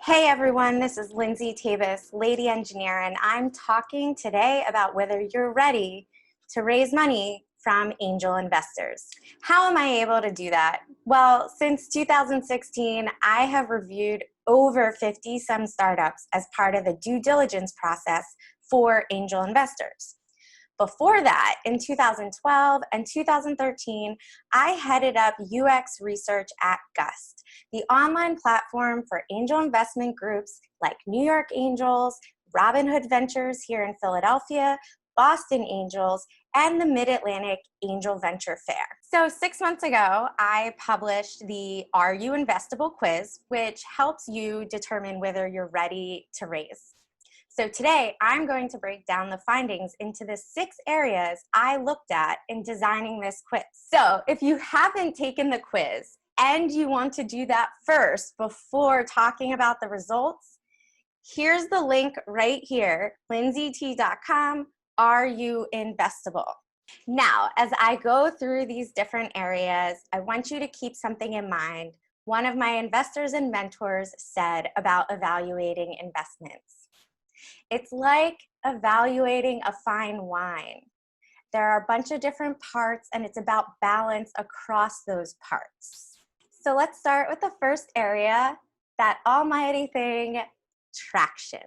Hey everyone, this is Lindsay Tavis, Lady Engineer, and I'm talking today about whether you're ready to raise money from angel investors. How am I able to do that? Well, since 2016, I have reviewed over 50 some startups as part of the due diligence process for angel investors. Before that, in 2012 and 2013, I headed up UX research at Gust, the online platform for angel investment groups like New York Angels, Robinhood Ventures here in Philadelphia, Boston Angels, and the Mid-Atlantic Angel Venture Fair. So 6 months ago, I published the Are You Investable quiz, which helps you determine whether you're ready to raise. So today, I'm going to break down the findings into the 6 areas I looked at in designing this quiz. So if you haven't taken the quiz and you want to do that first before talking about the results, here's the link right here, lindsayt.com, Are You Investable? Now, as I go through these different areas, I want you to keep something in mind. One of my investors and mentors said about evaluating investments. It's like evaluating a fine wine. There are a bunch of different parts and it's about balance across those parts. So let's start with the first area, that almighty thing, traction.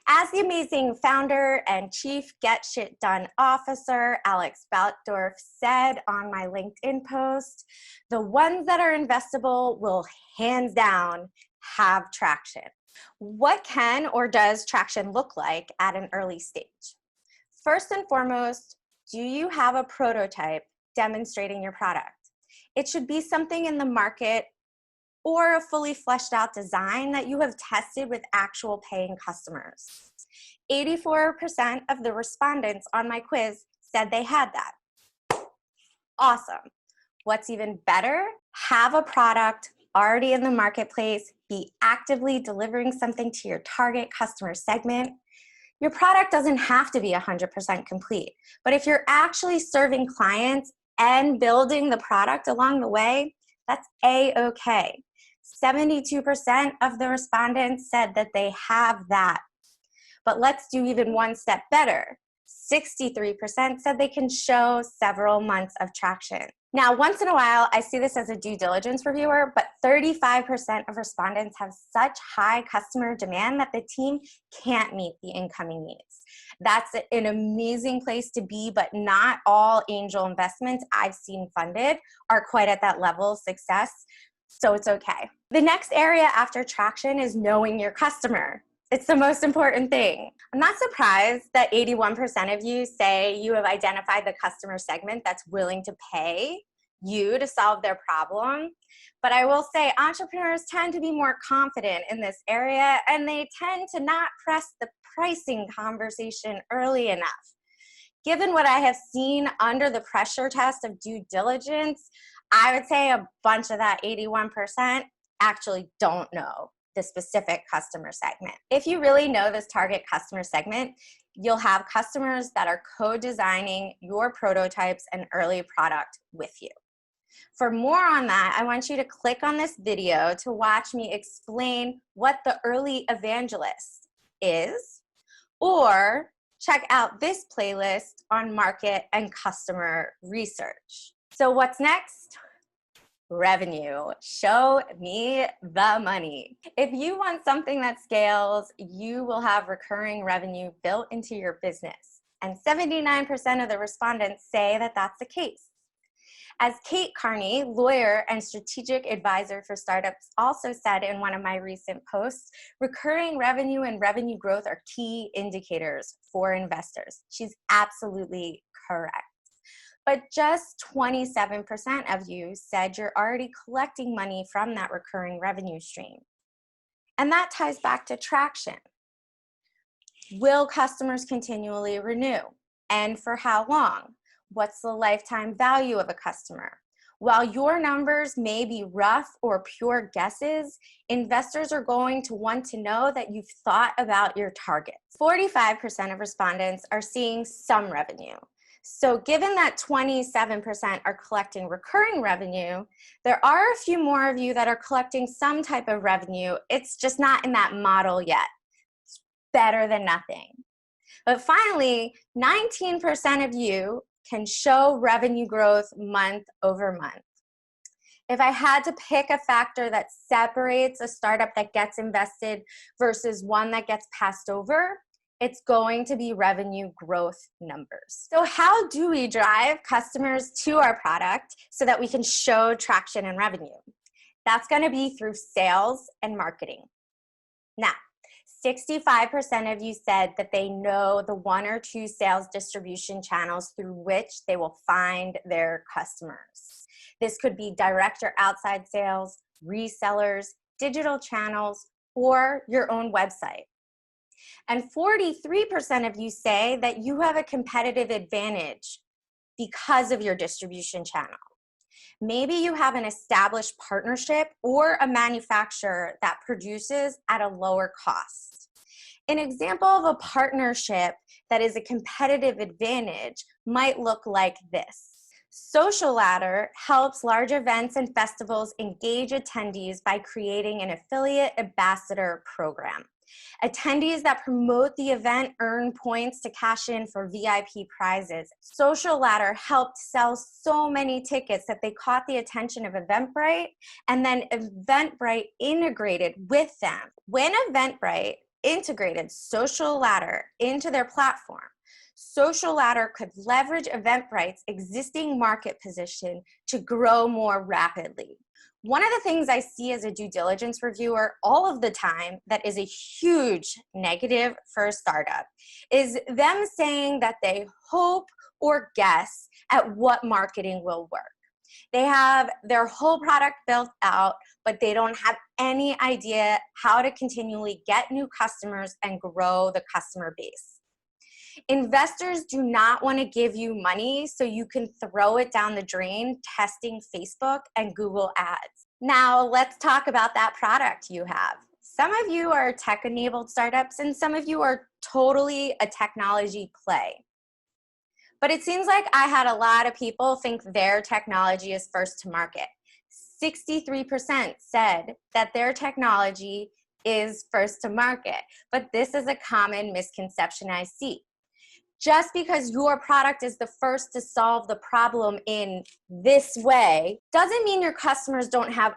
As the amazing founder and chief get shit done officer, Alex Baltdorf, said on my LinkedIn post, the ones that are investable will hands down have traction. What can or does traction look like at an early stage? First and foremost, do you have a prototype demonstrating your product? It should be something in the market or a fully fleshed out design that you have tested with actual paying customers. 84% of the respondents on my quiz said they had that. Awesome. What's even better? Have a product already in the marketplace, be actively delivering something to your target customer segment. Your product doesn't have to be 100% complete, but if you're actually serving clients and building the product along the way, that's A-okay. 72% of the respondents said that they have that. But let's do even one step better. 63% said they can show several months of traction. Now, once in a while, I see this as a due diligence reviewer, but 35% of respondents have such high customer demand that the team can't meet the incoming needs. That's an amazing place to be, but not all angel investments I've seen funded are quite at that level of success, so it's okay. The next area after traction is knowing your customer. It's the most important thing. I'm not surprised that 81% of you say you have identified the customer segment that's willing to pay you to solve their problem. But I will say entrepreneurs tend to be more confident in this area and they tend to not press the pricing conversation early enough. Given what I have seen under the pressure test of due diligence, I would say a bunch of that 81% actually don't know the specific customer segment. If you really know this target customer segment, you'll have customers that are co-designing your prototypes and early product with you. For more on that, I want you to click on this video to watch me explain what the early evangelist is, or check out this playlist on market and customer research. So what's next? Revenue. Show me the money. If you want something that scales, you will have recurring revenue built into your business. And 79% of the respondents say that that's the case. As Kate Carney, lawyer and strategic advisor for startups, also said in one of my recent posts, recurring revenue and revenue growth are key indicators for investors. She's absolutely correct. But just 27% of you said you're already collecting money from that recurring revenue stream. And that ties back to traction. Will customers continually renew? And for how long? What's the lifetime value of a customer? While your numbers may be rough or pure guesses, investors are going to want to know that you've thought about your targets. 45% of respondents are seeing some revenue. So given that 27% are collecting recurring revenue, there are a few more of you that are collecting some type of revenue. It's just not in that model yet. It's better than nothing. But finally, 19% of you can show revenue growth month over month. If I had to pick a factor that separates a startup that gets invested versus one that gets passed over, it's going to be revenue growth numbers. So how do we drive customers to our product so that we can show traction and revenue? That's going to be through sales and marketing. Now, 65% of you said that they know the 1 or 2 sales distribution channels through which they will find their customers. This could be direct or outside sales, resellers, digital channels, or your own website. And 43% of you say that you have a competitive advantage because of your distribution channel. Maybe you have an established partnership or a manufacturer that produces at a lower cost. An example of a partnership that is a competitive advantage might look like this. Social Ladder helps large events and festivals engage attendees by creating an affiliate ambassador program. Attendees that promote the event earn points to cash in for VIP prizes. Social Ladder helped sell so many tickets that they caught the attention of Eventbrite, and then Eventbrite integrated with them. When Eventbrite integrated Social Ladder into their platform, Social Ladder could leverage Eventbrite's existing market position to grow more rapidly. One of the things I see as a due diligence reviewer all of the time that is a huge negative for a startup is them saying that they hope or guess at what marketing will work. They have their whole product built out, but they don't have any idea how to continually get new customers and grow the customer base. Investors do not want to give you money so you can throw it down the drain testing Facebook and Google ads. Now let's talk about that product you have. Some of you are tech-enabled startups and some of you are totally a technology play. But it seems like I had a lot of people think their technology is first to market. 63% said that their technology is first to market, but this is a common misconception I see. Just because your product is the first to solve the problem in this way doesn't mean your customers don't have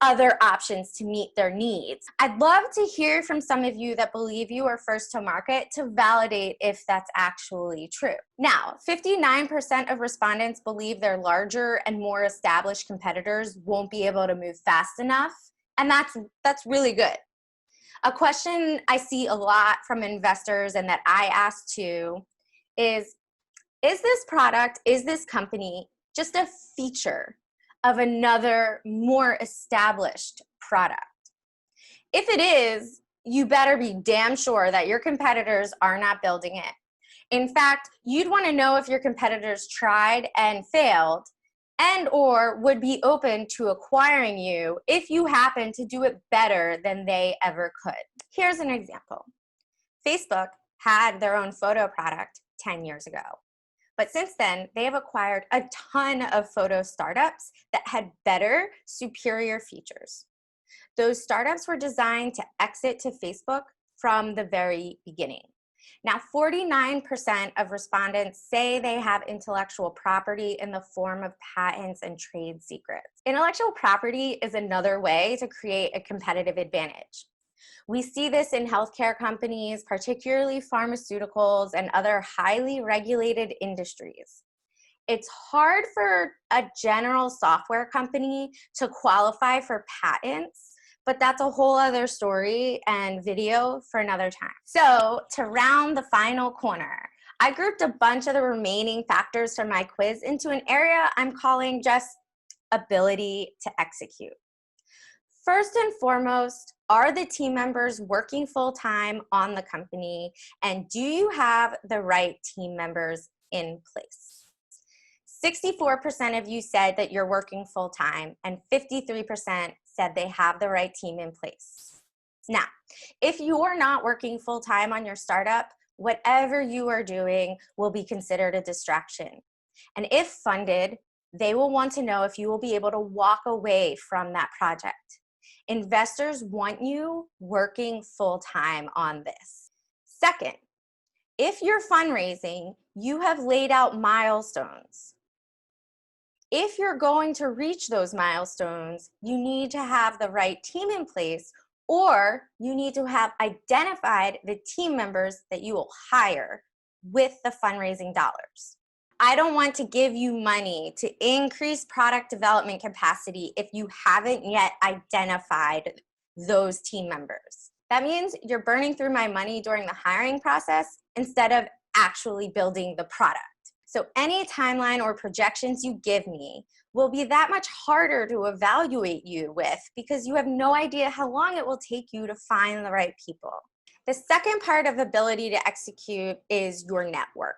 other options to meet their needs. I'd love to hear from some of you that believe you are first to market to validate if that's actually true. Now, 59% of respondents believe their larger and more established competitors won't be able to move fast enough, and that's really good. A question I see a lot from investors and that I ask too is this product, is this company just a feature of another more established product? If it is, you better be damn sure that your competitors are not building it. In fact, you'd want to know if your competitors tried and failed and or would be open to acquiring you if you happen to do it better than they ever could. Here's an example. Facebook had their own photo product 10 years ago. But since then, they have acquired a ton of photo startups that had better, superior features. Those startups were designed to exit to Facebook from the very beginning. Now, 49% of respondents say they have intellectual property in the form of patents and trade secrets. Intellectual property is another way to create a competitive advantage. We see this in healthcare companies, particularly pharmaceuticals and other highly regulated industries. It's hard for a general software company to qualify for patents, but that's a whole other story and video for another time. So to round the final corner, I grouped a bunch of the remaining factors from my quiz into an area I'm calling just ability to execute. First and foremost, are the team members working full-time on the company, and do you have the right team members in place? 64% of you said that you're working full-time, and 53% said they have the right team in place. Now, if you're not working full-time on your startup, whatever you are doing will be considered a distraction. And if funded, they will want to know if you will be able to walk away from that project. Investors want you working full-time on this. Second, if you're fundraising, you have laid out milestones. If you're going to reach those milestones, you need to have the right team in place, or you need to have identified the team members that you will hire with the fundraising dollars. I don't want to give you money to increase product development capacity if you haven't yet identified those team members. That means you're burning through my money during the hiring process instead of actually building the product. So any timeline or projections you give me will be that much harder to evaluate you with because you have no idea how long it will take you to find the right people. The second part of ability to execute is your network.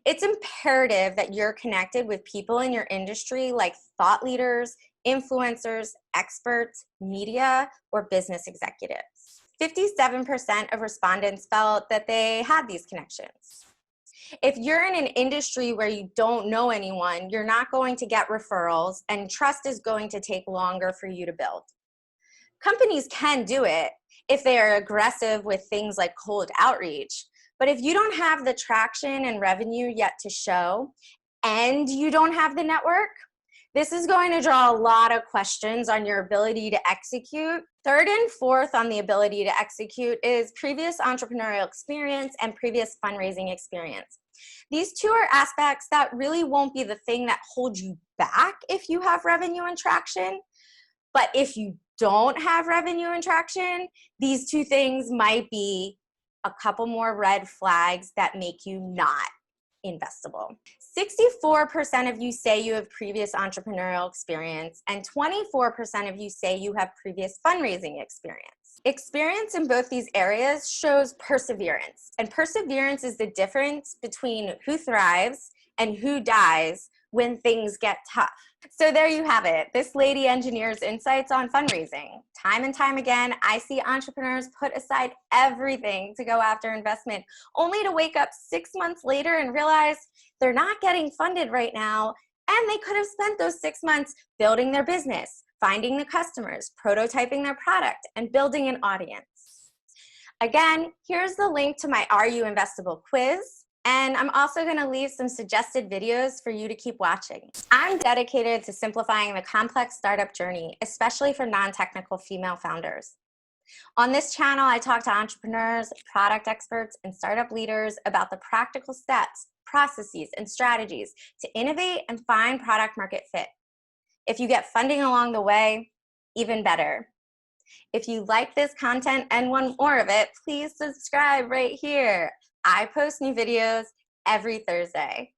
It's imperative that you're connected with people in your industry like thought leaders, influencers, experts, media, or business executives. 57% of respondents felt that they had these connections. If you're in an industry where you don't know anyone, you're not going to get referrals, and trust is going to take longer for you to build. Companies can do it if they are aggressive with things like cold outreach, but if you don't have the traction and revenue yet to show, and you don't have the network, this is going to draw a lot of questions on your ability to execute. Third and fourth on the ability to execute is previous entrepreneurial experience and previous fundraising experience. These two are aspects that really won't be the thing that holds you back if you have revenue and traction. But if you don't have revenue and traction, these two things might be a couple more red flags that make you not investable. 64% of you say you have previous entrepreneurial experience, and 24% of you say you have previous fundraising experience. Experience in both these areas shows perseverance, and perseverance is the difference between who thrives and who dies when things get tough. So there you have it, this lady engineer's insights on fundraising. Time and time again, I see entrepreneurs put aside everything to go after investment, only to wake up 6 months later and realize they're not getting funded right now, and they could have spent those 6 months building their business, finding the customers, prototyping their product, and building an audience. Again, here's the link to my Are You Investable quiz. And I'm also going to leave some suggested videos for you to keep watching. I'm dedicated to simplifying the complex startup journey, especially for non-technical female founders. On this channel, I talk to entrepreneurs, product experts, and startup leaders about the practical steps, processes, and strategies to innovate and find product market fit. If you get funding along the way, even better. If you like this content and want more of it, please subscribe right here. I post new videos every Thursday.